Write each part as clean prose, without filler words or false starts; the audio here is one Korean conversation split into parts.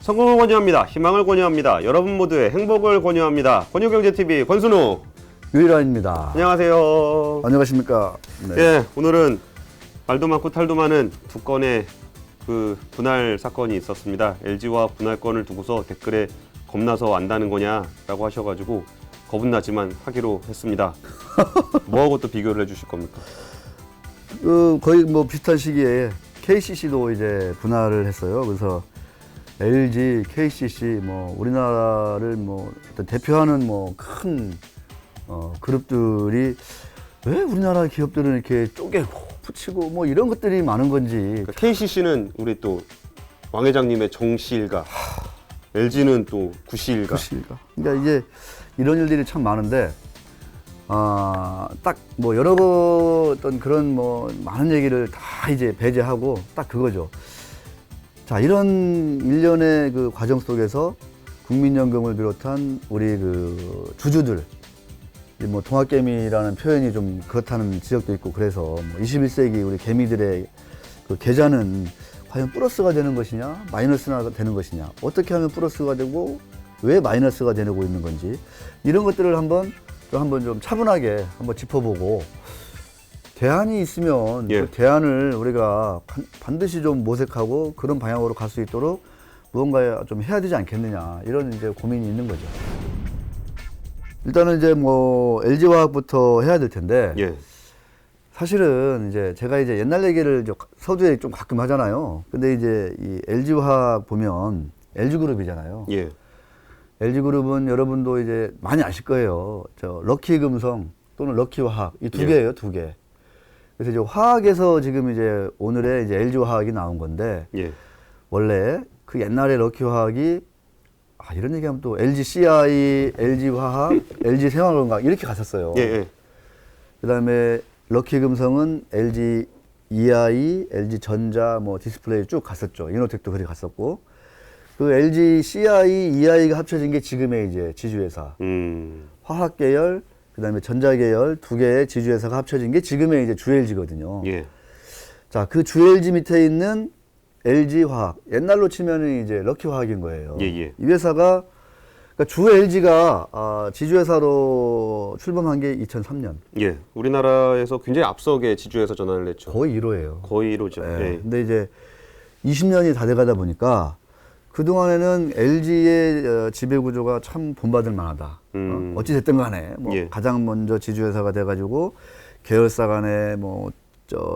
성공을 권유합니다. 희망을 권유합니다. 여러분 모두의 행복을 권유합니다. 권유경제TV 권순우 유일환입니다. 안녕하세요. 안녕하십니까. 네. 예, 오늘은 말도 많고 탈도 많은 두 건의 분할 사건이 있었습니다. LG와 분할권을 두고서 댓글에 겁나서 안다는 거냐라고 하셔가지고 겁은 나지만 하기로 했습니다. 뭐하고 또 비교를 해주실 겁니까? 거의 뭐 비슷한 시기에 KCC도 이제 분할을 했어요. 그래서 LG, KCC, 뭐 우리나라를 뭐 대표하는 뭐 큰 그룹들이 왜 우리나라 기업들은 이렇게 쪼개고 붙이고 뭐 이런 것들이 많은 건지. 그러니까 KCC는 우리 또 왕 회장님의 정시일가, LG는 또 구시일가. 그러니까 이제 이런 일들이 참 많은데, 딱 뭐 여러 어떤 그런 뭐 많은 얘기를 다 이제 배제하고 딱 그거죠. 자, 이런 일련의 그 과정 속에서 국민연금을 비롯한 우리 그 주주들, 뭐 동학개미라는 표현이 좀 그렇다는 지적도 있고, 그래서 뭐 21세기 우리 개미들의 그 계좌는 과연 플러스가 되는 것이냐, 마이너스가 되는 것이냐, 어떻게 하면 플러스가 되고 왜 마이너스가 되고 있는 건지, 이런 것들을 한번 좀 차분하게 한번 짚어보고, 대안이 있으면 예. 그 대안을 우리가 반드시 좀 모색하고 그런 방향으로 갈 수 있도록 무언가 좀 해야 되지 않겠느냐, 이런 이제 고민이 있는 거죠. 일단은 이제 뭐 LG화학부터 해야 될 텐데, 예. 사실은 이제 제가 이제 옛날 얘기를 서두에 좀 가끔 하잖아요. 근데 이제 이 LG화학 보면 LG그룹이잖아요. 예. LG그룹은 여러분도 이제 많이 아실 거예요. 저 럭키금성 또는 럭키화학, 이 두 예. 개예요, 두 개. 그래서 이제 화학에서 지금 이제 오늘의 이제 LG화학이 나온 건데, 예. 원래 그 옛날에 럭키화학이 이런 얘기하면 또 LGCI, LG화학, LG생활건강 이렇게 갔었어요. 예. 예. 그다음에 럭키금성은 LGEI, LG전자, 뭐 디스플레이 쭉 갔었죠. 이노텍도 그리 갔었고, 그 LGCI, EI가 합쳐진 게 지금의 이제 지주회사. 화학 계열, 그다음에 전자 계열 두 개의 지주회사가 합쳐진 게 지금의 이제 주LG거든요. 예. 자, 그 주LG 밑에 있는 LG화학, 옛날로 치면은 이제 럭키화학인 거예요. 예, 예. 이 회사가, 그러니까 주LG가 지주회사로 출범한 게 2003년. 예. 우리나라에서 굉장히 앞서게 지주에서 전환을 했죠. 거의 1호예요. 거의 1호죠. 네. 예. 근데 이제 20년이 다 돼가다 보니까 그동안에는 LG의 지배 구조가 참 본받을 만하다. 어찌 됐든 간에 뭐 예. 가장 먼저 지주회사가 돼가지고 계열사 간에 뭐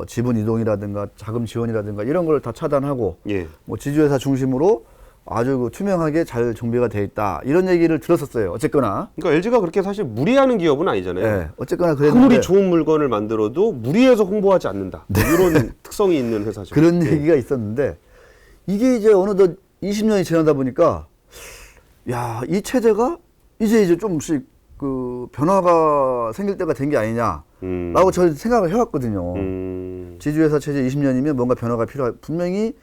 지분 이동이라든가 자금 지원이라든가 이런 걸 다 차단하고, 예. 뭐 지주회사 중심으로 아주 그 투명하게 잘 정비가 돼 있다, 이런 얘기를 들었었어요. 어쨌거나. 그러니까 LG가 그렇게 사실 무리하는 기업은 아니잖아요. 네, 어쨌거나 그랬는데 아무리 좋은 물건을 만들어도 무리해서 홍보하지 않는다. 이런 특성이 있는 회사죠. 그런 예. 얘기가 있었는데, 이게 이제 어느덧 20년이 지나다 보니까, 야, 이 체제가 이제 조금씩 그 변화가 생길 때가 된 게 아니냐라고 저는 생각을 해왔거든요. 지주회사 체제 20년이면 뭔가 변화가 분명히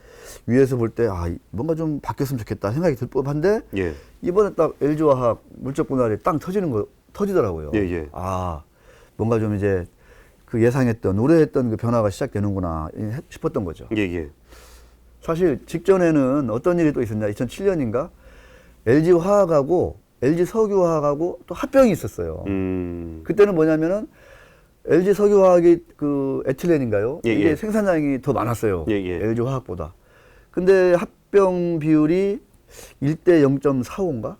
위에서 볼 때 뭔가 좀 바뀌었으면 좋겠다 생각이 들 법한데, 예. 이번에 딱 LG화학 물적 분할이 땅 터지더라고요. 예, 예. 뭔가 좀 이제 그 예상했던, 우려했던 그 변화가 시작되는구나 싶었던 거죠. 예, 예. 사실 직전에는 어떤 일이 또 있었냐, 2007년인가 LG화학하고 LG석유화학하고 또 합병이 있었어요. 그때는 뭐냐면은 LG석유화학이 그 에틸렌인가요? 예, 이게 예. 생산량이 더 많았어요. 예, 예. LG화학보다. 근데 합병 비율이 1대 0.45인가?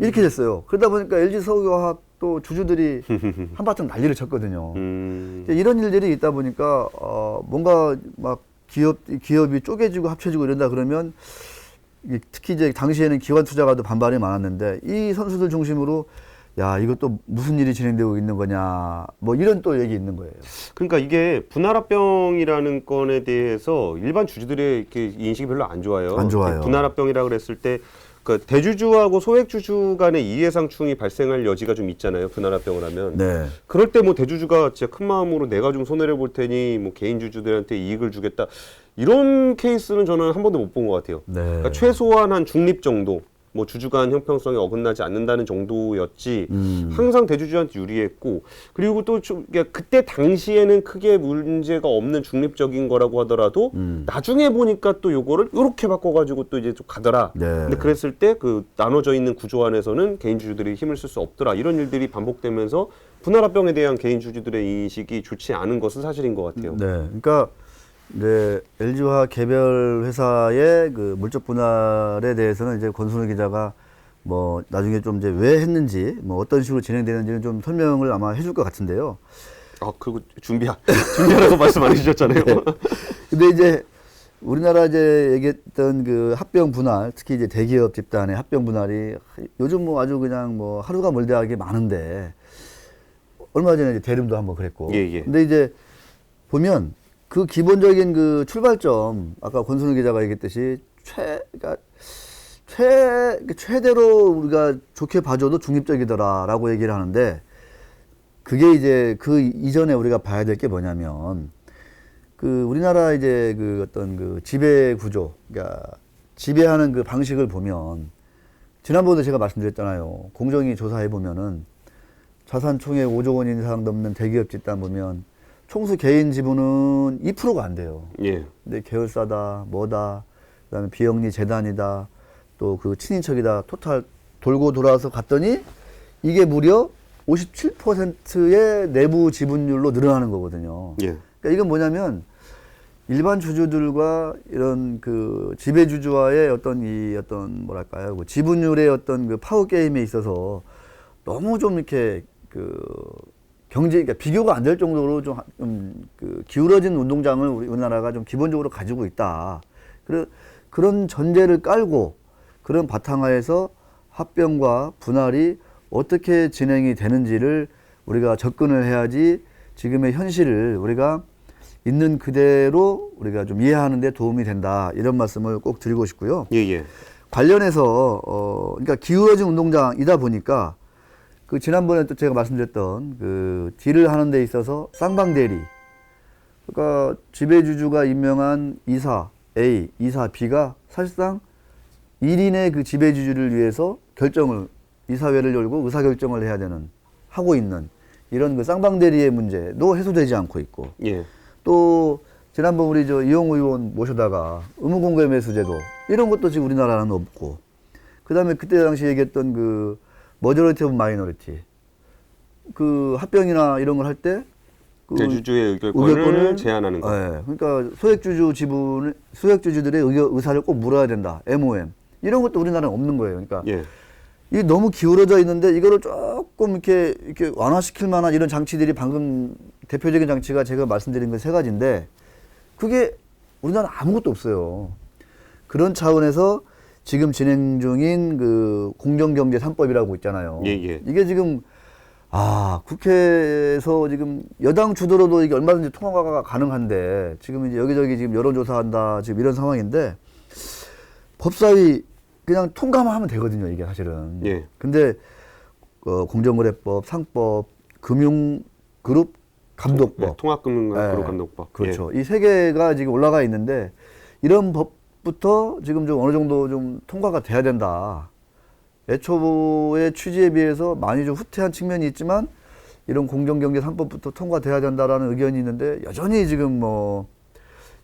이렇게 됐어요. 그러다 보니까 LG석유화학 또 주주들이 한바탕 난리를 쳤거든요. 이런 일들이 있다 보니까 뭔가 막 기업이 쪼개지고 합쳐지고 이런다 그러면, 특히 이제 당시에는 기관 투자가도 반발이 많았는데, 이 선수들 중심으로 야, 이것도 무슨 일이 진행되고 있는 거냐, 뭐 이런 또 얘기 있는 거예요. 그러니까 이게 분할합병이라는 건에 대해서 일반 주주들의 이렇게 인식이 별로 안 좋아요. 안 좋아요. 분할합병이라 그랬을 때 그 대주주하고 소액주주 간의 이해상충이 발생할 여지가 좀 있잖아요. 분할합병을 하면. 네. 그럴 때 뭐 대주주가 진짜 큰 마음으로 내가 좀 손해를 볼 테니 뭐 개인 주주들한테 이익을 주겠다, 이런 케이스는 저는 한 번도 못 본 것 같아요. 네. 그러니까 최소한 한 중립 정도. 뭐 주주 간 형평성이 어긋나지 않는다는 정도였지 항상 대주주한테 유리했고 그리고 또 좀 그때 당시에는 크게 문제가 없는 중립적인 거라고 하더라도 나중에 보니까 또 요거를 요렇게 바꿔가지고 또 이제 좀 가더라. 네. 근데 그랬을 때 그 나눠져 있는 구조 안에서는 개인 주주들이 힘을 쓸 수 없더라. 이런 일들이 반복되면서 분할합병에 대한 개인 주주들의 인식이 좋지 않은 것은 사실인 것 같아요. 네, 그러니까 이제 LG화학 개별 회사의 그 물적 분할에 대해서는 이제 권순우 기자가 뭐 나중에 좀 이제 왜 했는지 뭐 어떤 식으로 진행되는지는 좀 설명을 아마 해줄 것 같은데요. 아, 그거 준비하라고 말씀 안 해주셨잖아요. 네. 근데 이제 우리나라 이제 얘기했던 그 합병 분할, 특히 이제 대기업 집단의 합병 분할이 요즘 뭐 아주 그냥 뭐 하루가 멀다하게 많은데 얼마 전에 이제 대림도 한번 그랬고. 예, 예. 근데 이제 보면 그 기본적인 그 출발점, 아까 권순우 기자가 얘기했듯이 그러니까 최대로 우리가 좋게 봐줘도 중립적이더라라고 얘기를 하는데 그게 이제 그 이전에 우리가 봐야 될 게 뭐냐면 그 우리나라 이제 그 어떤 그 지배 구조, 그러니까 지배하는 그 방식을 보면 지난번에도 제가 말씀드렸잖아요. 공정위 조사해 보면은 자산 총액 5조 원 이상 넘는 대기업 집단 보면 총수 개인 지분은 2%가 안 돼요. 예. 근데 계열사다, 뭐다, 그다음에 비영리 재단이다, 또 그 친인척이다, 토탈 돌고 돌아서 갔더니 이게 무려 57%의 내부 지분율로 늘어나는 거거든요. 예. 그러니까 이건 뭐냐면 일반 주주들과 이런 그 지배 주주와의 어떤 뭐랄까요, 그 지분율의 어떤 그 파워 게임에 있어서 너무 좀 이렇게 그 그러니까 비교가 안 될 정도로 좀 그 기울어진 운동장을 우리나라가 좀 기본적으로 가지고 있다. 그런 전제를 깔고 그런 바탕하에서 합병과 분할이 어떻게 진행이 되는지를 우리가 접근을 해야지 지금의 현실을 우리가 있는 그대로 우리가 좀 이해하는 데 도움이 된다. 이런 말씀을 꼭 드리고 싶고요. 예, 예. 관련해서 그러니까 기울어진 운동장이다 보니까 그 지난번에 또 제가 말씀드렸던 그 딜을 하는 데 있어서 쌍방대리, 그러니까 지배주주가 임명한 이사 A, 이사 B가 사실상 1인의 그 지배주주를 위해서 이사회를 열고 의사결정을 해야 되는, 하고 있는 이런 그 쌍방대리의 문제도 해소되지 않고 있고, 예. 또 지난번 우리 이용우 의원 모셔다가 의무공개 매수제도 이런 것도 지금 우리나라는 없고, 그 다음에 그때 당시 얘기했던 그 머저리티 오브 마이너리티, 그 합병이나 이런 걸 할 때 그 대주주의 의결권을 제한하는 거. 네, 그러니까 소액주주들의 의사를 꼭 물어야 된다. MOM 이런 것도 우리나라는 없는 거예요. 그러니까 예. 이게 너무 기울어져 있는데 이거를 조금 이렇게 완화시킬 만한 이런 장치들이 방금 대표적인 장치가 제가 말씀드린 건 3가지인데 그게 우리나라 아무것도 없어요. 그런 차원에서 지금 진행 중인 그 공정경제 3법이라고 있잖아요. 예, 예. 이게 지금 국회에서 지금 여당 주도로도 이게 얼마든지 통과가 가능한데 지금 이제 여기저기 지금 여론조사한다 지금 이런 상황인데 법사위 그냥 통과만 하면 되거든요, 이게 사실은. 예. 근데 공정거래법, 상법, 금융그룹 감독법, 네, 통합금융그룹 네, 감독법. 그렇죠. 이 3개가 지금 올라가 있는데 이런 법부터 지금 좀 어느 정도 좀 통과가 돼야 된다. 애초의 취지에 비해서 많이 좀 후퇴한 측면이 있지만 이런 공정경제 3법부터 통과돼야 된다라는 의견이 있는데 여전히 지금 뭐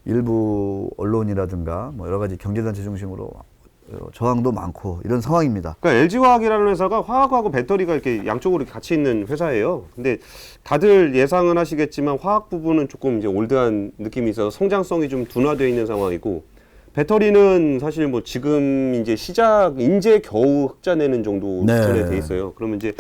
일부 언론이라든가 뭐 여러 가지 경제단체 중심으로 저항도 많고 이런 상황입니다. 그러니까 LG화학이라는 회사가 화학하고 배터리가 이렇게 양쪽으로 같이 있는 회사예요. 근데 다들 예상은 하시겠지만 화학 부분은 조금 이제 올드한 느낌이 있어서 성장성이 좀 둔화되어 있는 상황이고 배터리는 사실 뭐 지금 이제 이제 겨우 흑자내는 정도 수준에 돼 있어요. 그러면 이제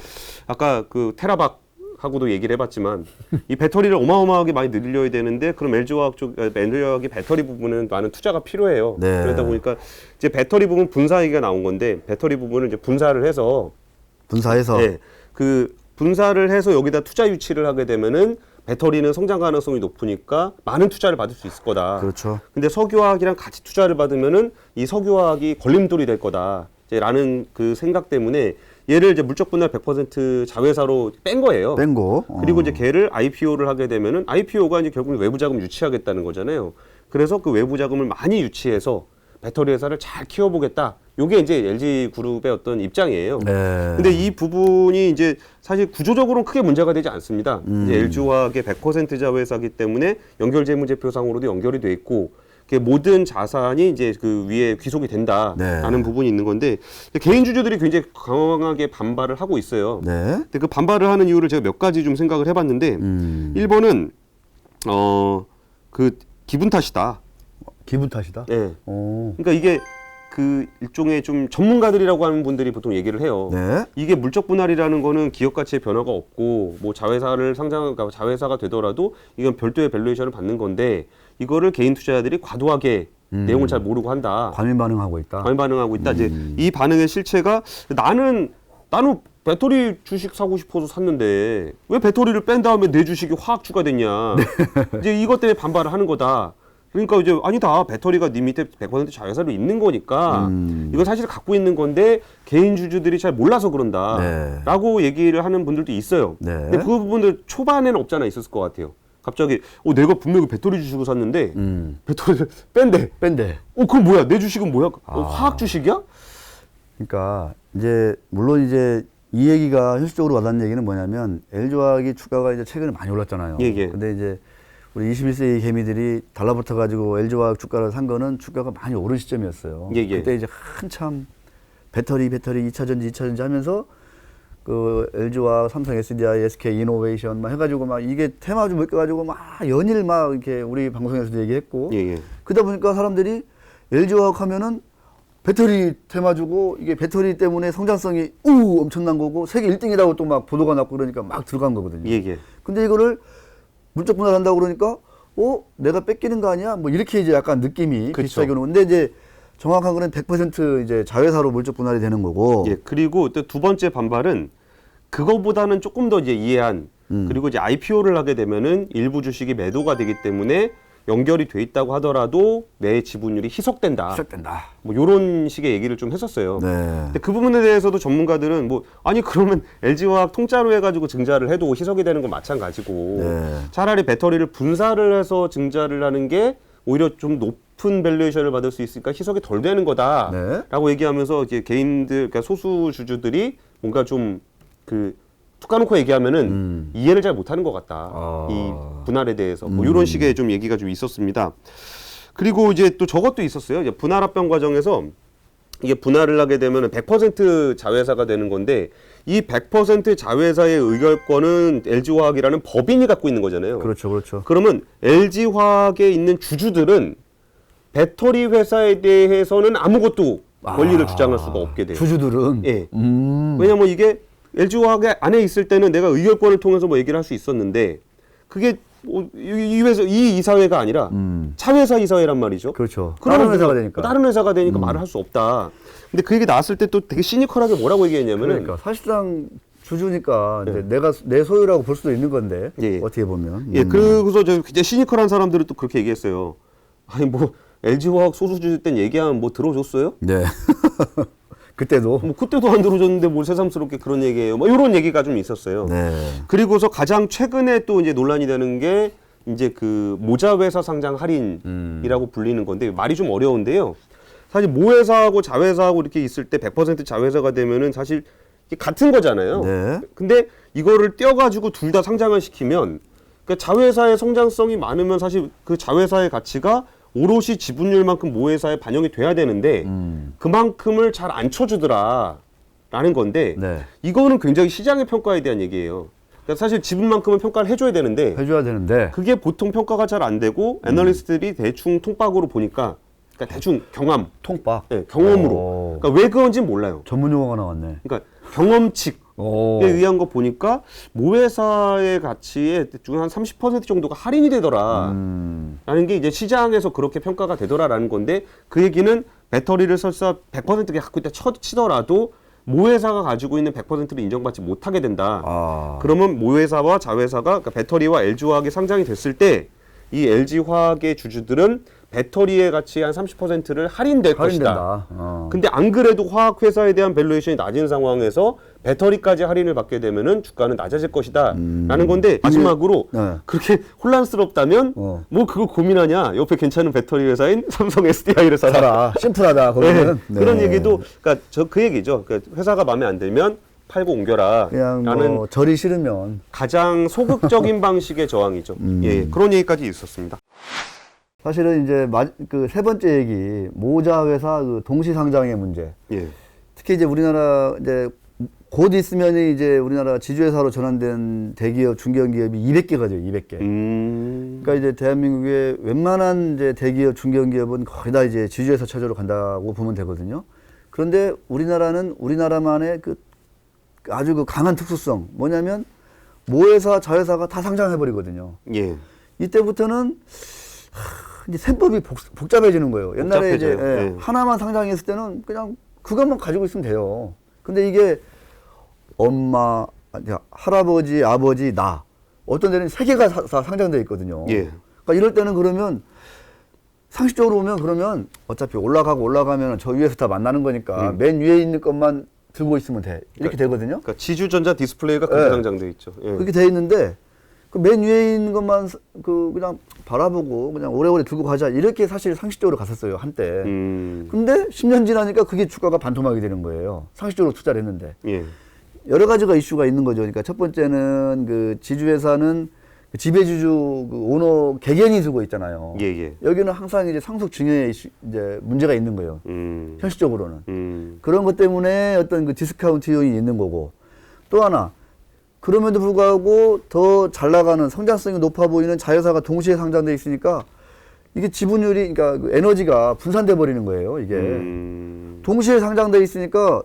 아까 그 테라박하고도 얘기를 해봤지만 이 배터리를 어마어마하게 많이 늘려야 되는데 그럼 LG화학이 배터리 부분은 많은 투자가 필요해요. 네. 그러다 보니까 이제 배터리 부분 분사 얘기가 나온 건데 배터리 부분을 이제 분사를 해서 네, 그 분사를 해서 여기다 투자 유치를 하게 되면은 배터리는 성장 가능성이 높으니까 많은 투자를 받을 수 있을 거다. 그렇죠. 근데 석유화학이랑 같이 투자를 받으면은 이 석유화학이 걸림돌이 될 거다. 라는 그 생각 때문에 얘를 이제 물적 분할 100% 자회사로 뺀 거예요. 그리고 이제 걔를 IPO를 하게 되면은 IPO가 이제 결국 외부 자금 유치하겠다는 거잖아요. 그래서 그 외부 자금을 많이 유치해서 배터리 회사를 잘 키워보겠다. 요게 이제 LG 그룹의 어떤 입장이에요. 네. 근데 이 부분이 이제 사실 구조적으로는 크게 문제가 되지 않습니다. 이제 LG화학의 100% 자회사이기 때문에 연결 재무제표상으로도 연결이 돼 있고 모든 자산이 이제 그 위에 귀속이 된다라는 네. 부분이 있는 건데 개인 주주들이 굉장히 강하게 반발을 하고 있어요. 네. 근데 그 반발을 하는 이유를 제가 몇 가지 좀 생각을 해봤는데 1번은 그 기분 탓이다. 기분 탓이다. 예. 오. 그러니까 이게 그 일종의 좀 전문가들이라고 하는 분들이 보통 얘기를 해요. 네. 이게 물적 분할이라는 거는 기업 가치의 변화가 없고 뭐 자회사를 그러니까 자회사가 되더라도 이건 별도의 밸류에이션을 받는 건데 이거를 개인 투자자들이 과도하게 내용을 잘 모르고 한다. 과민 반응하고 있다. 과민 반응하고 있다. 이제 이 반응의 실체가 나는 배터리 주식 사고 싶어서 샀는데 왜 배터리를 뺀 다음에 내 주식이 화학주가 됐냐. 이제 이것 때문에 반발을 하는 거다. 그러니까 이제 아니다. 배터리가 네 밑에 100% 자회사로 있는 거니까 이거 사실 갖고 있는 건데 개인 주주들이 잘 몰라서 그런다라고 얘기를 하는 분들도 있어요. 네. 근데 그 부분들 초반에는 없잖아 있었을 것 같아요. 갑자기 내가 분명히 배터리 주식을 샀는데 배터리를 뺀대. 그럼 뭐야? 내 주식은 뭐야? 화학 주식이야? 그러니까 이제 물론 이제 이 얘기가 현실적으로 와닿는 얘기는 뭐냐면 LG화학이 주가가 이제 최근에 많이 올랐잖아요. 예. 근데 이제 우리 21세기 개미들이 달라붙어 가지고 LG화학 주가를 산 거는 주가가 많이 오른 시점이었어요. 예. 그때 이제 한참 배터리 2차 전지 하면서 그 LG화학, 삼성 SDI, SK 이노베이션 막 해가지고 막 이게 테마 좀 묶여가지고 막 연일 막 이렇게 우리 방송에서도 얘기했고 예. 그러다 보니까 사람들이 LG화학 하면은 배터리 테마 주고 이게 배터리 때문에 성장성이 엄청난 거고 세계 1등이라고 또 막 보도가 났고 그러니까 막 들어간 거거든요. 예. 근데 이거를 물적 분할한다고 그러니까 내가 뺏기는 거 아니야? 뭐 이렇게 이제 약간 느낌이 그쵸. 비슷하게 오는 건데 이제 정확한 거는 100% 이제 자회사로 물적 분할이 되는 거고. 예. 그리고 또 두 번째 반발은 그거보다는 조금 더 이제 이해한 그리고 이제 IPO를 하게 되면은 일부 주식이 매도가 되기 때문에 연결이 돼 있다고 하더라도 내 지분율이 희석된다. 뭐 이런 식의 얘기를 좀 했었어요. 네. 근데 그 부분에 대해서도 전문가들은 그러면 LG화학 통짜로 해가지고 증자를 해도 희석이 되는 건 마찬가지고 네. 차라리 배터리를 분사를 해서 증자를 하는 게 오히려 좀 높은 밸류에이션을 받을 수 있으니까 희석이 덜 되는 거다라고 네. 얘기하면서 이제 개인들, 그러니까 소수 주주들이 뭔가 좀 툭 까놓고 얘기하면은 이해를 잘 못하는 것 같다. 이 분할에 대해서 뭐 이런 식의 좀 얘기가 좀 있었습니다. 그리고 이제 또 저것도 있었어요. 이제 분할 합병 과정에서 이게 분할을 하게 되면 100% 자회사가 되는 건데 이 100% 자회사의 의결권은 LG화학이라는 법인이 갖고 있는 거잖아요. 그렇죠. 그러면 LG화학에 있는 주주들은 배터리 회사에 대해서는 아무것도 권리를 주장할 수가 없게 돼요. 주주들은. 예. 왜냐면 이게 LG화학 안에 있을 때는 내가 의결권을 통해서 뭐 얘기를 할 수 있었는데 그게 이 회사, 이 이사회가 아니라 차회사 이사회란 말이죠. 그렇죠. 그러면 다른 회사가 되니까. 다른 회사가 되니까 말을 할 수 없다. 근데 그 얘기 나왔을 때 또 되게 시니컬하게 뭐라고 얘기했냐면은 그러니까 사실상 주주니까 이제 내가 내 소유라고 볼 수도 있는 건데 예. 어떻게 보면. 예, 그래서 저 굉장히 시니컬한 사람들은 또 그렇게 얘기했어요. 아니 뭐 LG화학 소수주주 땐 얘기하면 뭐 들어줬어요? 네. 그때도. 뭐 그때도 안 들어줬는데 뭘 새삼스럽게 그런 얘기예요. 뭐 이런 얘기가 좀 있었어요. 네. 그리고서 가장 최근에 또 이제 논란이 되는 게 이제 그 모자회사 상장 할인이라고 불리는 건데 말이 좀 어려운데요. 사실 모회사하고 자회사하고 이렇게 있을 때 100% 자회사가 되면은 사실 이게 같은 거잖아요. 네. 근데 이거를 떼어가지고 둘 다 상장을 시키면 그러니까 자회사의 성장성이 많으면 사실 그 자회사의 가치가 오롯이 지분율만큼 모회사에 반영이 돼야 되는데 그만큼을 잘 안 쳐주더라라는 건데 네. 이거는 굉장히 시장의 평가에 대한 얘기예요. 그러니까 사실 지분만큼은 평가를 해줘야 되는데 해줘야 되는데. 그게 보통 평가가 잘 안 되고 애널리스트들이 대충 통박으로 보니까 그러니까 대충 경험, 통박. 경험으로. 그러니까 왜 그런지 몰라요. 전문 용어가 나왔네. 그러니까 경험칙. 오. 에 의한 거 보니까 모회사의 가치의 한 30% 정도가 할인이 되더라. 라는 게 이제 시장에서 그렇게 평가가 되더라라는 건데 그 얘기는 배터리를 설사 100%게 갖고 있다 치더라도 모회사가 가지고 있는 100%를 인정받지 못하게 된다. 그러면 모회사와 자회사가 그러니까 배터리와 LG화학이 상장이 됐을 때 이 LG화학의 주주들은 배터리의 가치 한 30%를 할인될 것이다. 할인된다. 근데 안 그래도 화학 회사에 대한 밸류에이션이 낮은 상황에서 배터리까지 할인을 받게 되면은 주가는 낮아질 것이다라는 건데 마지막으로 네. 그렇게 혼란스럽다면 뭐 그걸 고민하냐? 옆에 괜찮은 배터리 회사인 삼성 SDI를 사라. 사라. 심플하다. 거기는. 네. 그런 얘기도 그러니까 저 그 얘기죠. 그러니까 회사가 마음에 안 들면 팔고 옮겨라. 그냥 라는 뭐 절이 싫으면. 가장 소극적인 방식의 저항이죠. 예, 그런 얘기까지 있었습니다. 사실은 이제 그 세 번째 얘기 모자 회사 그 동시 상장의 문제. 예. 특히 이제 우리나라 이제 곧 있으면 이제 우리나라 지주회사로 전환된 대기업, 중견 기업이 200개가 돼요. 200개. 그러니까 이제 대한민국의 웬만한 이제 대기업, 중견 기업은 거의 다 이제 지주회사 체제로 간다고 보면 되거든요. 그런데 우리나라는 우리나라만의 그 아주 그 강한 특수성 뭐냐면 모회사, 자회사가 다 상장해 버리거든요. 예. 이때부터는 이제 셈법이 복잡해지는 거예요. 옛날에 이제 복잡해져요. 예. 하나만 상장했을 때는 그냥 그것만 가지고 있으면 돼요. 근데 이게 엄마, 할아버지, 아버지, 나 어떤 데는 세 개가 다 상장돼 있거든요. 예. 그러니까 이럴 때는 그러면 상식적으로 보면 그러면 어차피 올라가면 저 위에서 다 만나는 거니까 맨 위에 있는 것만 들고 있으면 돼. 이렇게 되거든요. 그러니까 지주전자 디스플레이가 그렇게 예. 상장돼 있죠. 예. 그렇게 돼 있는데 그 맨 위에 있는 것만 그냥 바라보고 그냥 오래오래 들고 가자 이렇게 사실 상식적으로 갔었어요 한때. 근데 10년 지나니까 그게 주가가 반토막이 되는 거예요. 상식적으로 투자를 했는데. 예. 여러 가지가 이슈가 있는 거죠. 그러니까 첫 번째는 그 지주회사는 그 지배주주 그 오너 개개인이 두고 있잖아요. 예, 예. 여기는 항상 이제 상속 증여에 이제 문제가 있는 거예요. 현실적으로는. 그런 것 때문에 어떤 그 디스카운트 이용이 있는 거고. 또 하나, 그럼에도 불구하고 더 잘 나가는 성장성이 높아 보이는 자회사가 동시에 상장돼 있으니까 이게 지분율이, 그러니까 그 에너지가 분산돼 버리는 거예요, 이게. 동시에 상장돼 있으니까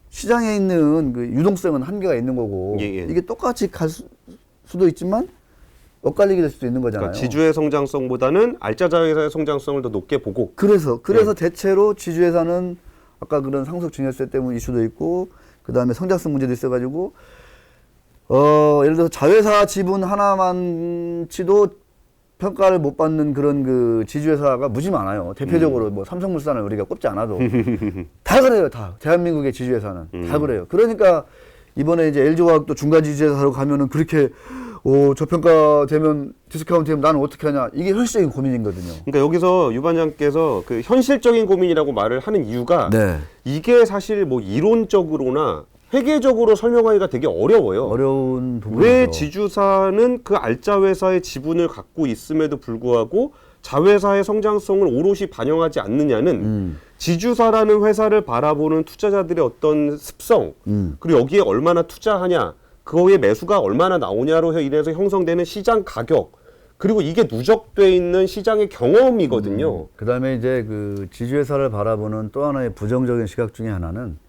시장에 있는 그 유동성은 한계가 있는 거고. 예, 예. 이게 똑같이 갈 수도 있지만 엇갈리게 될 수도 있는 거잖아요. 그러니까 지주의 성장성보다는 알짜 자회사의 성장성을 더 높게 보고. 그래서 대체로 지주회사는 아까 그런 상속 증여세 때문에 이슈도 있고, 그 다음에 성장성 문제도 있어가지고, 예를 들어서 자회사 지분 하나만 치도 평가를 못 받는 그런 그 지주회사가 무지 많아요. 대표적으로 뭐 삼성물산을 우리가 꼽지 않아도. 다 그래요, 다. 대한민국의 지주회사는. 다 그래요. 그러니까 이번에 이제 LG화학도 중간 지주회사로 가면은 그렇게 저평가되면 디스카운트 되면 나는 어떻게 하냐. 이게 현실적인 고민이거든요. 그러니까 여기서 유 반장께서 그 현실적인 고민이라고 말을 하는 이유가 네. 이게 사실 뭐 이론적으로나 회계적으로 설명하기가 되게 어려워요. 어려운 부분이죠. 왜 지주사는 그 알짜 회사의 지분을 갖고 있음에도 불구하고 자회사의 성장성을 오롯이 반영하지 않느냐는 지주사라는 회사를 바라보는 투자자들의 어떤 습성 그리고 여기에 얼마나 투자하냐 그거의 매수가 얼마나 나오냐로 인해서 형성되는 시장 가격 그리고 이게 누적돼 있는 시장의 경험이거든요. 그다음에 이제 그 지주회사를 바라보는 또 하나의 부정적인 시각 중에 하나는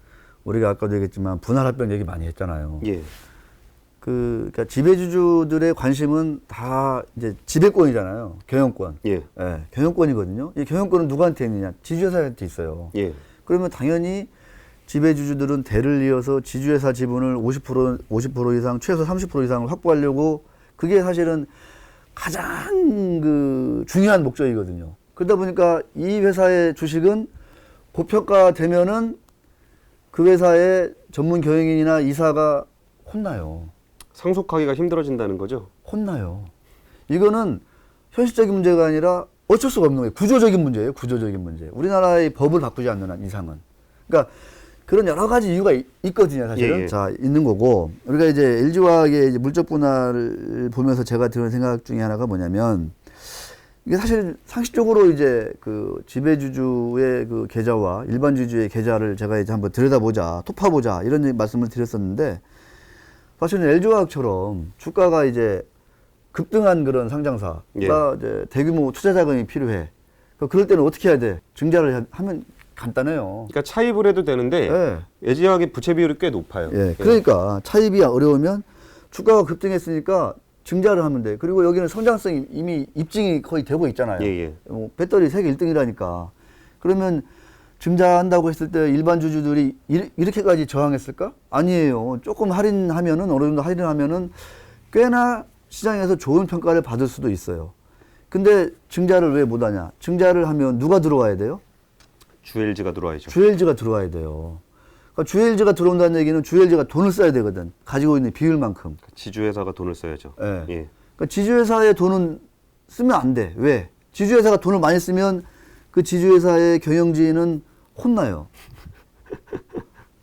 우리가 아까도 얘기했지만 분할합병 얘기 많이 했잖아요. 예. 그러니까 지배주주들의 관심은 다 이제 지배권이잖아요. 경영권. 예. 예, 경영권이거든요. 이 경영권은 누구한테 있느냐? 지주회사한테 있어요. 예. 그러면 당연히 지배주주들은 대를 이어서 지주회사 지분을 50% 이상, 최소 30% 이상을 확보하려고 그게 사실은 가장 그 중요한 목적이거든요. 그러다 보니까 이 회사의 주식은 고평가되면은 그 회사의 전문 경영인이나 이사가 혼나요. 상속하기가 힘들어진다는 거죠. 혼나요. 이거는 현실적인 문제가 아니라 어쩔 수가 없는 거예요. 구조적인 문제예요. 구조적인 문제. 우리나라의 법을 바꾸지 않는 한 이상은. 그러니까 그런 여러 가지 이유가 있거든요. 사실은. 예, 예. 자, 있는 거고. 우리가 이제 LG화학의 이제 물적 분할을 보면서 제가 드는 생각 중에 하나가 뭐냐면 이게 사실 상식적으로 이제 그 지배주주의 그 계좌와 일반 주주의 계좌를 제가 이제 한번 들여다보자, 토파보자 이런 말씀을 드렸었는데 사실은 LG화학처럼 주가가 이제 급등한 그런 상장사가 예. 이제 대규모 투자 자금이 필요해. 그럴 때는 어떻게 해야 돼? 증자를 하면 간단해요. 그러니까 차입을 해도 되는데 예. LG화학의 부채 비율이 꽤 높아요. 예. 그러니까 차입이 어려우면 주가가 급등했으니까 증자를 하면 돼. 그리고 여기는 성장성이 이미 입증이 거의 되고 있잖아요. 예, 예. 배터리 세계 1등이라니까. 그러면 증자한다고 했을 때 일반 주주들이 이렇게까지 저항했을까? 아니에요. 조금 할인하면은 어느 정도 할인하면은 꽤나 시장에서 좋은 평가를 받을 수도 있어요. 근데 증자를 왜 못하냐? 증자를 하면 누가 들어와야 돼요? 주LG가 들어와야죠. 주LG가 들어와야 돼요. 그러니까 주LG가 들어온다는 얘기는 주LG가 돈을 써야 되거든. 가지고 있는 비율만큼. 지주회사가 돈을 써야죠. 예. 예. 그러니까 지주회사의 돈은 쓰면 안 돼. 왜? 지주회사가 돈을 많이 쓰면 그 지주회사의 경영진은 혼나요.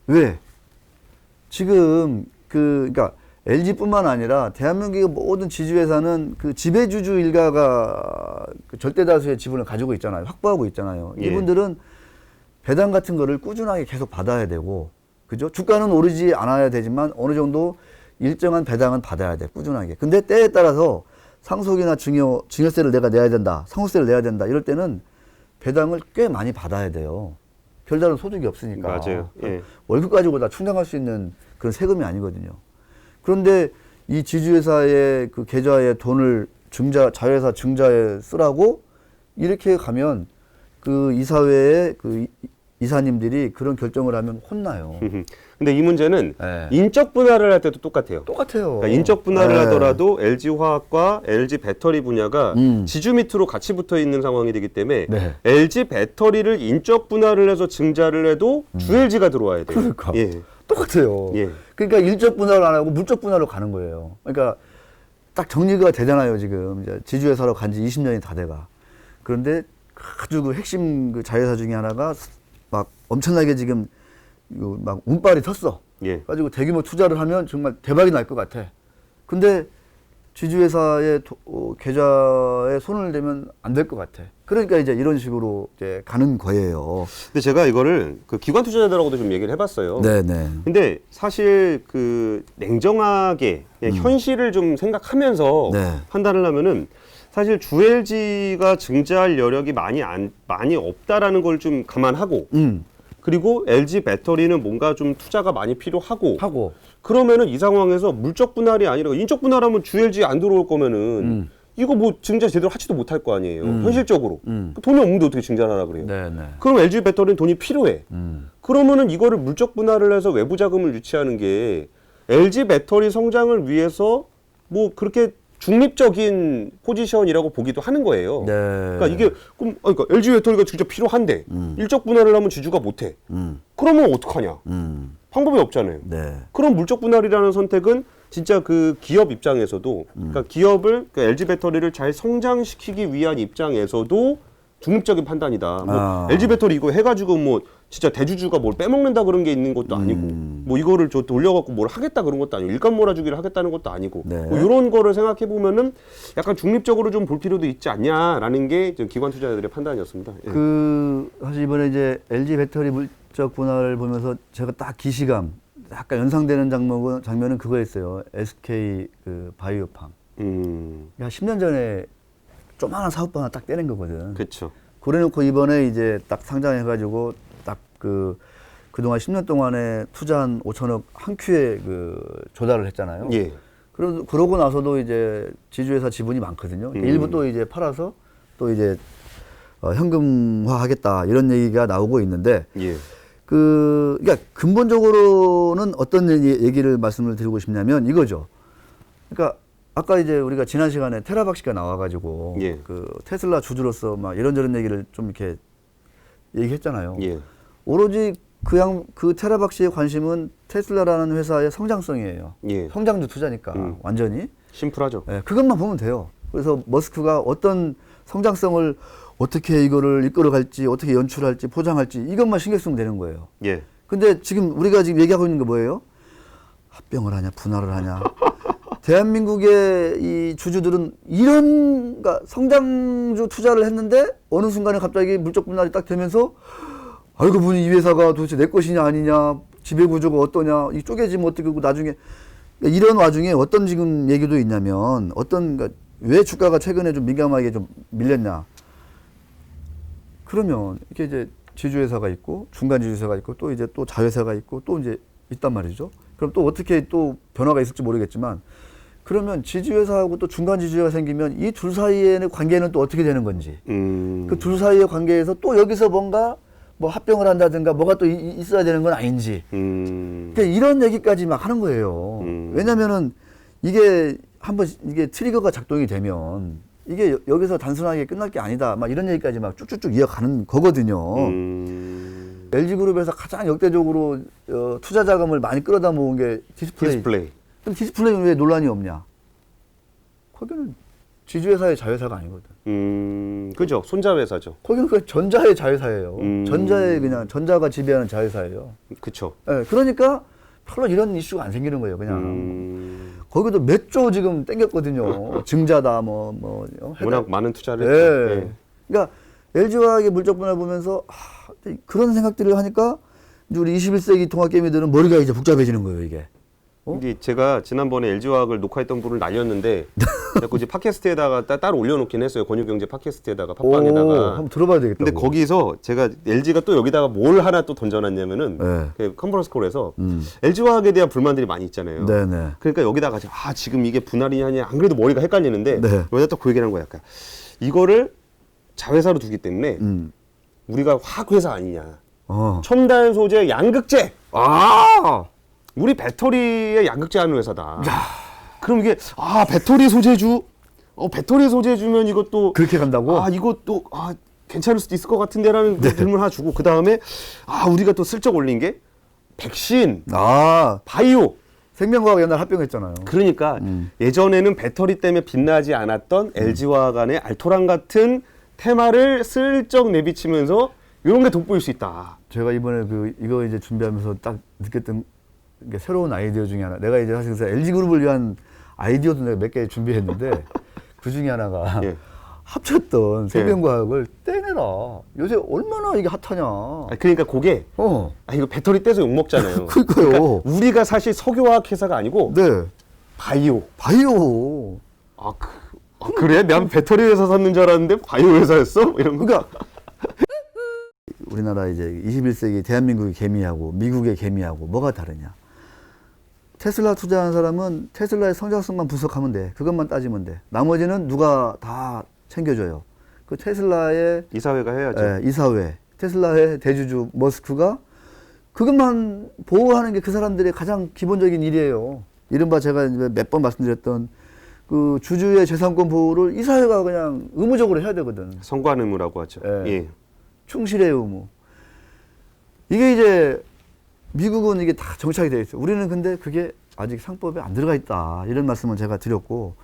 왜? 지금 그러니까 LG뿐만 아니라 대한민국의 모든 지주회사는 그 지배주주 일가가 그 절대 다수의 지분을 가지고 있잖아요. 확보하고 있잖아요. 예. 이분들은 배당 같은 거를 꾸준하게 계속 받아야 되고, 그죠? 주가는 오르지 않아야 되지만 어느 정도 일정한 배당은 받아야 돼, 꾸준하게. 근데 때에 따라서 상속이나 증여세를 내가 내야 된다, 상속세를 내야 된다, 이럴 때는 배당을 꽤 많이 받아야 돼요. 별다른 소득이 없으니까. 맞아요. 예. 월급 가지고 다 충당할 수 있는 그런 세금이 아니거든요. 그런데 이 지주회사의 그 계좌에 돈을 자회사 증자에 쓰라고 이렇게 가면 그 이사회의 그 이사님들이 그런 결정을 하면 혼나요. 근데 이 문제는 네. 인적 분할을 할 때도 똑같아요. 똑같아요. 그러니까 인적 분할을 네. 하더라도 LG화학과 LG 배터리 분야가 지주 밑으로 같이 붙어 있는 상황이 되기 때문에 네. LG 배터리를 인적 분할을 해서 증자를 해도 주LG가 들어와야 돼요. 그러니까. 예. 똑같아요. 예. 그러니까 일적 분할을 안 하고 물적 분할로 가는 거예요. 그러니까 딱 정리가 되잖아요, 지금. 이제 지주회사로 간 지 20년이 다 돼가. 그런데 아주 그 핵심 그 자회사 중에 하나가 막 엄청나게 지금 막 운빨이 텄어. 예. 가지고 대규모 투자를 하면 정말 대박이 날 것 같아. 근데 지주회사의 계좌에 손을 대면 안 될 것 같아. 그러니까 이제 이런 식으로 이제 가는 거예요. 근데 제가 이거를 그 기관 투자자들하고도 좀 얘기를 해봤어요. 네네. 근데 사실 그 냉정하게 그냥 현실을 좀 생각하면서 네. 판단을 하면은 사실 주LG가 증자할 여력이 많이 없다라는 걸 좀 감안하고 그리고 LG 배터리는 뭔가 좀 투자가 많이 필요하고 하고. 그러면은 이 상황에서 물적 분할이 아니라 인적 분할하면 주LG 안 들어올 거면은 이거 뭐 증자 제대로 하지도 못할 거 아니에요. 현실적으로. 돈이 없는데 어떻게 증자를 하라 그래요. 네네. 그럼 LG 배터리는 돈이 필요해. 그러면은 이거를 물적 분할을 해서 외부 자금을 유치하는 게 LG 배터리 성장을 위해서 뭐 그렇게 중립적인 포지션이라고 보기도 하는 거예요. 네. 그러니까 이게 그러니까 LG 배터리가 진짜 필요한데 일적 분할을 하면 지주가 못해. 그러면 어떡하냐? 방법이 없잖아요. 네. 그럼 물적 분할이라는 선택은 진짜 그 기업 입장에서도 그러니까 기업을 그 LG 배터리를 잘 성장시키기 위한 입장에서도 중립적인 판단이다. 뭐 LG 배터리 이거 해가지고 뭐 진짜 대주주가 뭘 빼먹는다 그런 게 있는 것도 아니고 뭐 이거를 저 돌려갖고 뭘 하겠다 그런 것도 아니고 일감 몰아주기를 하겠다는 것도 아니고 네. 뭐 이런 거를 생각해 보면은 약간 중립적으로 좀 볼 필요도 있지 않냐라는 게 기관 투자자들의 판단이었습니다. 예. 그 사실 이번에 이제 LG 배터리 물적 분할을 보면서 제가 딱 기시감 약간 연상되는 장면은 그거였어요. SK 그 바이오팜. 야 10년 전에 조만한 사업 하나 딱 떼낸 거거든. 그렇죠. 그래놓고 이번에 이제 딱 상장해가지고 딱 그동안 10년 동안에 투자한 5천억 한 큐에 그 조달을 했잖아요. 예. 그러고 나서도 이제 지주회사 지분이 많거든요. 일부 또 이제 팔아서 또 이제 현금화하겠다 이런 얘기가 나오고 있는데 예. 그러니까 근본적으로는 어떤 얘기를 말씀을 드리고 싶냐면 이거죠. 그러니까 아까 이제 우리가 지난 시간에 테라박 씨가 나와가지고 예. 그 테슬라 주주로서 막 이런저런 얘기를 좀 이렇게 얘기했잖아요. 예. 오로지 그 테라박 씨의 관심은 테슬라라는 회사의 성장성이에요. 예. 성장주 투자니까 완전히. 심플하죠. 예, 그것만 보면 돼요. 그래서 머스크가 어떤 성장성을 어떻게 이거를 이끌어갈지 어떻게 연출할지 포장할지 이것만 신경 쓰면 되는 거예요. 예. 근데 지금 우리가 지금 얘기하고 있는 게 뭐예요? 합병을 하냐 분할을 하냐. 대한민국의 이 주주들은 이런 그러니까 성장주 투자를 했는데 어느 순간에 갑자기 물적 분할이 딱 되면서 알고 보니 이 회사가 도대체 내 것이냐 아니냐 지배구조가 어떠냐 이 쪼개지면 어떻게 되고 나중에 이런 와중에 어떤 지금 얘기도 있냐면 그러니까 왜 주가가 최근에 좀 민감하게 좀 밀렸냐. 그러면 이렇게 이제 지주회사가 있고 중간 지주회사가 있고 또 이제 또 자회사가 있고 또 이제 있단 말이죠. 그럼 또 어떻게 또 변화가 있을지 모르겠지만 그러면 지주회사하고 또 중간 지주회사가 생기면 이 둘 사이의 관계는 또 어떻게 되는 건지 그 둘 사이의 관계에서 또 여기서 뭔가 뭐 합병을 한다든가 뭐가 또 있어야 되는 건 아닌지 그러니까 이런 얘기까지 막 하는 거예요. 왜냐면은 이게 한번 이게 트리거가 작동이 되면 이게 여기서 단순하게 끝날 게 아니다. 막 이런 얘기까지 막 쭉쭉쭉 이어가는 거거든요. LG그룹에서 가장 역대적으로 투자 자금을 많이 끌어다 모은 게 디스플레이. 그럼 디스플레이는 왜 논란이 없냐? 거기는 지주회사의 자회사가 아니거든. 그죠. 손자회사죠. 거기는 그 전자의 자회사예요. 전자의 그냥 전자가 지배하는 자회사예요. 그쵸. 네, 그러니까 별로 이런 이슈가 안 생기는 거예요. 그냥 거기도 몇 조 지금 땡겼거든요. 증자다 워낙 많은 투자를 네. 했죠. 네. 그러니까 LG화학의 물적 분할 보면서 그런 생각들을 하니까 이제 우리 21세기 통합 개미들은 머리가 이제 복잡해지는 거예요, 이게. 이게 제가 지난번에 LG화학을 녹화했던 분을 날렸는데 자꾸 이제 팟캐스트에다가 따로 올려놓긴 했어요. 권유경제 팟캐스트에다가 팟빵에다가. 한번 들어봐야 되겠다. 근데 거기서 제가 LG가 또 여기다가 뭘 하나 또 던져놨냐면은 네. 그 컨퍼런스 콜에서 LG화학에 대한 불만들이 많이 있잖아요. 네네. 그러니까 여기다가 지금 이게 분할이냐 안 그래도 머리가 헷갈리는데 네. 여기다 또 그 얘기를 한 거야. 약간 이거를 자회사로 두기 때문에 우리가 화학회사 아니냐. 첨단 소재 양극재. 우리 배터리에 양극재하는 회사다. 그럼 이게 배터리 소재주, 배터리 소재주면 이것도 그렇게 간다고? 이것도 괜찮을 수도 있을 것 같은데라는 질문 하나 주고 그 다음에 우리가 또 슬쩍 올린 게 백신, 바이오. 생명과학 옛날 합병했잖아요. 그러니까 예전에는 배터리 때문에 빛나지 않았던 LG화학 안에 알토란 같은 테마를 슬쩍 내비치면서 이런 게 돋보일 수 있다. 제가 이번에 이거 이제 준비하면서 딱 느꼈던 게 새로운 아이디어 중에 하나. 내가 이제 사실 LG그룹을 위한 아이디어도 내가 몇 개 준비했는데 그 중에 하나가 합쳤던 생명과학을 떼내라. 요새 얼마나 이게 핫하냐. 그러니까 그게 이거 배터리 떼서 욕 먹잖아요. 그러니까요. 그러니까 우리가 사실 석유화학 회사가 아니고 네. 바이오. 그래? 난 배터리 회사 샀는 줄 알았는데 바이오 회사였어? 이런 거. 그러니까 우리나라 이제 21세기 대한민국의 개미하고 미국의 개미하고 뭐가 다르냐? 테슬라 투자한 사람은 테슬라의 성장성만 분석하면 돼. 그것만 따지면 돼. 나머지는 누가 다 챙겨줘요. 그 테슬라의 이사회가 해야죠. 이사회, 테슬라의 대주주 머스크가 그것만 보호하는 게 그 사람들의 가장 기본적인 일이에요. 이른바 제가 몇 번 말씀드렸던 그 주주의 재산권 보호를 이사회가 그냥 의무적으로 해야 되거든. 성관 의무라고 하죠. 예. 충실의 의무. 이게 이제 미국은 이게 다 정착이 되어 있어요. 우리는 근데 그게 아직 상법에 안 들어가 있다. 이런 말씀을 제가 드렸고,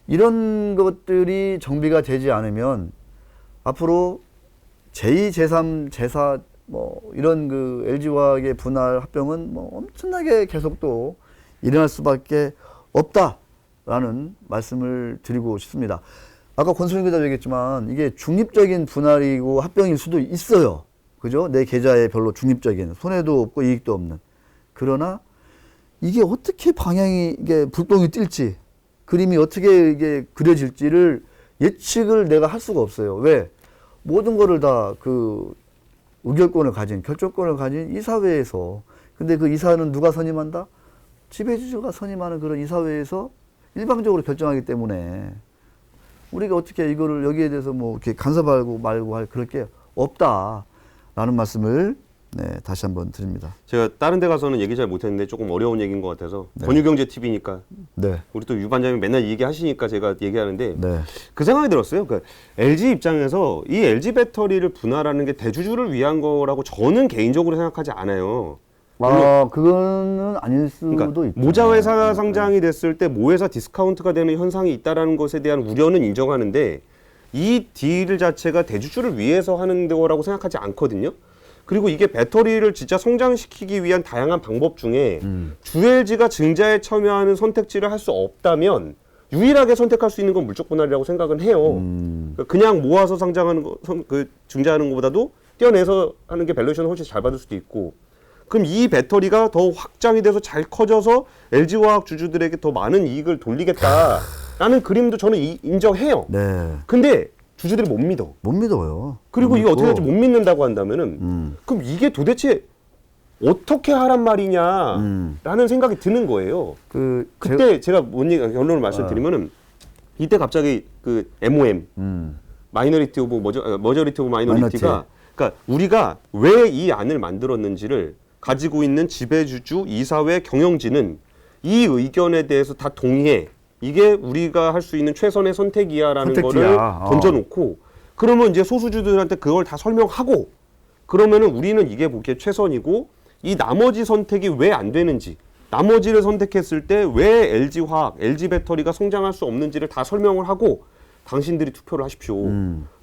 이런 것들이 정비가 되지 않으면 앞으로 제2, 제3, 제4 이런 그 LG화학의 분할 합병은 엄청나게 계속 또 일어날 수밖에 없다라는 말씀을 드리고 싶습니다. 아까 권순일 기자 얘기했지만 이게 중립적인 분할이고 합병일 수도 있어요. 그죠? 내 계좌에 별로 중립적인, 손해도 없고 이익도 없는. 그러나 이게 어떻게 방향이, 이게 불똥이 뛸지, 그림이 어떻게 이게 그려질지를 예측을 내가 할 수가 없어요. 왜? 모든 거를 다 그 의결권을 가진, 결정권을 가진 이사회에서, 근데 그 이사는 누가 선임한다? 지배주주가 선임하는 그런 이사회에서 일방적으로 결정하기 때문에 우리가 어떻게 이거를 여기에 대해서 이렇게 간섭하고 말고 할 그럴 게 없다라는 말씀을 다시 한번 드립니다. 제가 다른 데 가서는 얘기 잘 못했는데 조금 어려운 얘기인 것 같아서 권유경제 TV니까 우리 또 유 반장님 맨날 얘기하시니까 제가 얘기하는데 그 생각이 들었어요. 그러니까 LG 입장에서 이 LG 배터리를 분할하는 게 대주주를 위한 거라고 저는 개인적으로 생각하지 않아요. 그거는 아닐 수도 그러니까 있죠. 모자 회사가 상장이 됐을 때 모회사 디스카운트가 되는 현상이 있다라는 것에 대한 우려는 인정하는데 이 딜 자체가 대주주를 위해서 하는 거라고 생각하지 않거든요. 그리고 이게 배터리를 진짜 성장시키기 위한 다양한 방법 중에 주LG가 증자에 참여하는 선택지를 할 수 없다면 유일하게 선택할 수 있는 건 물적 분할이라고 생각은 해요. 그냥 모아서 상장하는 거, 증자하는 것보다도 떼어내서 하는 게 밸류에이션을 훨씬 잘 받을 수도 있고, 그럼 이 배터리가 더 확장이 돼서 잘 커져서 LG화학 주주들에게 더 많은 이익을 돌리겠다라는 그림도 저는 인정해요. 근데 주주들이 못 믿어. 못 믿어요. 그리고 이게 어떻게 될지 못 믿는다고 한다면은 그럼 이게 도대체 어떻게 하란 말이냐라는 생각이 드는 거예요. 그때 제가 뭔 얘기 결론을 말씀드리면은 이때 갑자기 그 MOM 마이너리티 오브 머저리티 오브 마이너리티가 그러니까 우리가 왜 이 안을 만들었는지를 가지고 있는 지배주주, 이사회, 경영진은 이 의견에 대해서 다 동의해. 이게 우리가 할 수 있는 최선의 선택이야라는 선택지야. 거를 어. 던져놓고 그러면 이제 소수주들한테 그걸 다 설명하고 그러면은 우리는 이게 보기에 최선이고 이 나머지 선택이 왜 안 되는지 나머지를 선택했을 때 왜 LG화학, LG배터리가 성장할 수 없는지를 다 설명을 하고 당신들이 투표를 하십시오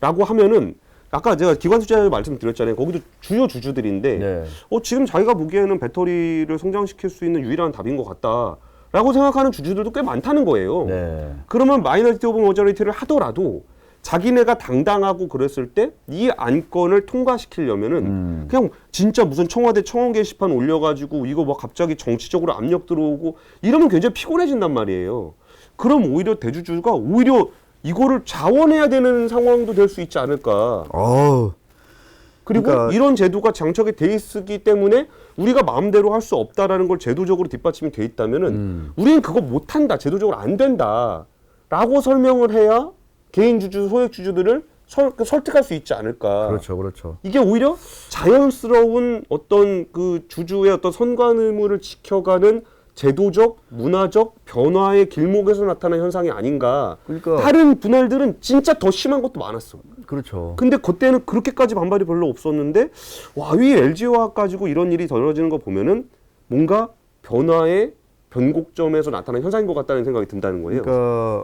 라고 하면은 아까 제가 기관 투자자 말씀드렸잖아요. 거기도 주요 주주들인데 네. 지금 자기가 보기에는 배터리를 성장시킬 수 있는 유일한 답인 것 같다라고 생각하는 주주들도 꽤 많다는 거예요. 네. 그러면 마이너리티 오브 머저리티를 하더라도 자기네가 당당하고 그랬을 때 이 안건을 통과시키려면은 그냥 진짜 무슨 청와대 청원 게시판 올려가지고 이거 뭐 갑자기 정치적으로 압력 들어오고 이러면 굉장히 피곤해진단 말이에요. 그럼 오히려 대주주가 오히려 이거를 자원해야 되는 상황도 될 수 있지 않을까. 어우. 그리고 그러니까 이런 제도가 장착이 돼 있기 때문에 우리가 마음대로 할 수 없다라는 걸 제도적으로 뒷받침이 돼 있다면은 우리는 그거 못한다, 제도적으로 안 된다라고 설명을 해야 개인 주주, 소액 주주들을 설득할 수 있지 않을까. 그렇죠, 그렇죠. 이게 오히려 자연스러운 어떤 그 주주의 어떤 선관 의무를 지켜가는 제도적, 문화적 변화의 길목에서 나타난 현상이 아닌가. 그러니까 다른 분할들은 진짜 더 심한 것도 많았어. 그렇죠. 근데 그때는 그렇게까지 반발이 별로 없었는데 와, 이 LG화학 가지고 이런 일이 벌어지는 거 보면은 뭔가 변화의 변곡점에서 나타난 현상인 것 같다는 생각이 든다는 거예요. 그러니까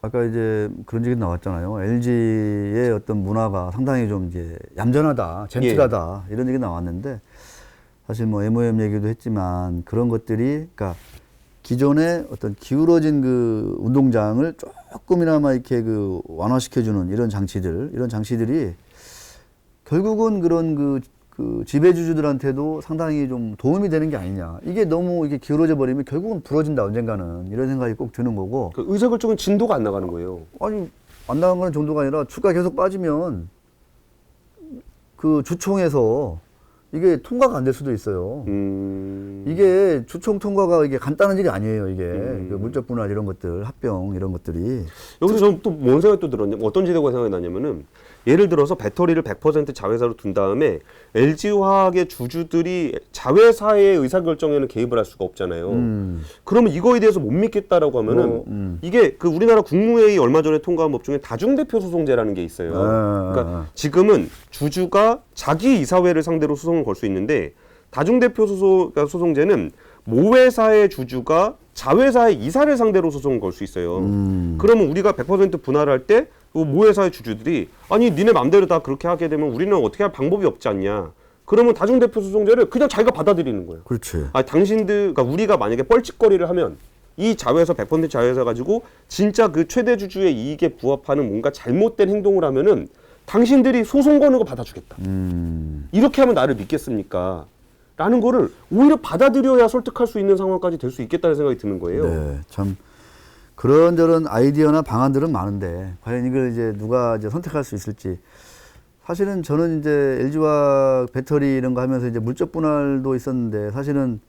아까 이제 그런 얘기 나왔잖아요. LG의 어떤 문화가 상당히 좀 이제 얌전하다, 젠틀하다 이런 얘기 나왔는데 사실 뭐 MOM 얘기도 했지만 그런 것들이 그러니까 기존의 어떤 기울어진 그 운동장을 조금이나마 이렇게 그 완화시켜주는 이런 장치들이 결국은 그런 그 지배주주들한테도 상당히 좀 도움이 되는 게 아니냐. 이게 너무 이게 기울어져 버리면 결국은 부러진다 언젠가는 이런 생각이 꼭 드는 거고. 그 의사결정은 진도가 안 나가는 거예요. 아니 안 나가는 정도가 아니라 주가 계속 빠지면 그 주총에서 이게 통과가 안 될 수도 있어요. 이게 주총 통과가 이게 간단한 일이 아니에요. 이게 그 물적 분할 이런 것들, 합병 이런 것들이. 여기서 저는 또 뭔 생각이 또 들었냐면 어떤 지대가 생각이 나냐면은 예를 들어서 배터리를 100% 자회사로 둔 다음에 LG화학의 주주들이 자회사의 의사결정에는 개입을 할 수가 없잖아요. 그러면 이거에 대해서 못 믿겠다라고 하면은 이게 그 우리나라 국무회의 얼마 전에 통과한 법 중에 다중대표 소송제라는 게 있어요. 그러니까 지금은 주주가 자기 이사회를 상대로 소송을 걸 수 있는데 다중대표 소송제는 모회사의 주주가 자회사의 이사를 상대로 소송을 걸 수 있어요. 그러면 우리가 100% 분할할 때 모회사의 주주들이 아니 니네 맘대로 다 그렇게 하게 되면 우리는 어떻게 할 방법이 없지 않냐. 그러면 다중대표 소송제를 그냥 자기가 받아들이는 거예요. 그렇지. 그러니까 우리가 만약에 뻘짓거리를 하면 이 자회사 100% 자회사 가지고 진짜 그 최대 주주의 이익에 부합하는 뭔가 잘못된 행동을 하면은 당신들이 소송 거는 거 받아주겠다. 이렇게 하면 나를 믿겠습니까? 라는 거를 오히려 받아들여야 설득할 수 있는 상황까지 될 수 있겠다는 생각이 드는 거예요. 네, 참 그런저런 아이디어나 방안들은 많은데 과연 이걸 이제 누가 이제 선택할 수 있을지. 사실은 저는 이제 LG화학 배터리 이런 거 하면서 이제 물적 분할도 있었는데 사실은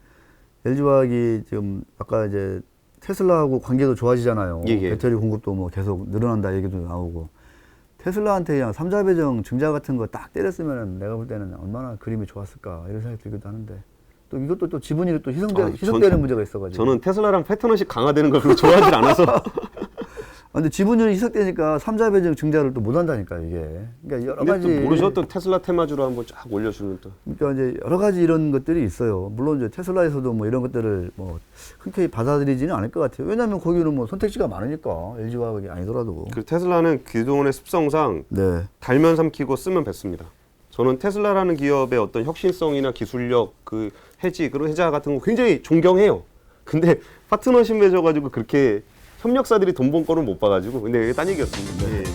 LG화학이 지금 아까 이제 테슬라하고 관계도 좋아지잖아요. 배터리 공급도 뭐 계속 늘어난다 얘기도 나오고. 테슬라한테 그냥 삼자배정 증자 같은 거 딱 때렸으면 내가 볼 때는 얼마나 그림이 좋았을까 이런 생각이 들기도 하는데 또 이것도 또 지분이 또 희석되는 문제가 있어가지고. 저는 테슬라랑 패턴의식 강화되는 걸 별로 좋아하지 않아서. 근데 지분율이 희석되니까 삼자배정 증자를 또 못한다니까 이게. 그러니까 여러 가지. 또 모르죠. 또 테슬라 테마주로 한번 쫙 올려주면 또. 그러니까 이제 여러 가지 이런 것들이 있어요. 물론 이제 테슬라에서도 뭐 이런 것들을 뭐 흔쾌히 받아들이지는 않을 것 같아요. 왜냐하면 거기는 뭐 선택지가 많으니까 LG화학이 아니더라도. 그 테슬라는 그동안의 습성상 달면 삼키고 쓰면 뱉습니다. 저는 테슬라라는 기업의 어떤 혁신성이나 기술력, 그 해지, 그런 해자 같은 거 굉장히 존경해요. 근데 파트너십 맺어가지고 그렇게 협력사들이 돈 번 거는 못 봐가지고. 근데 이게 딴 얘기였습니다.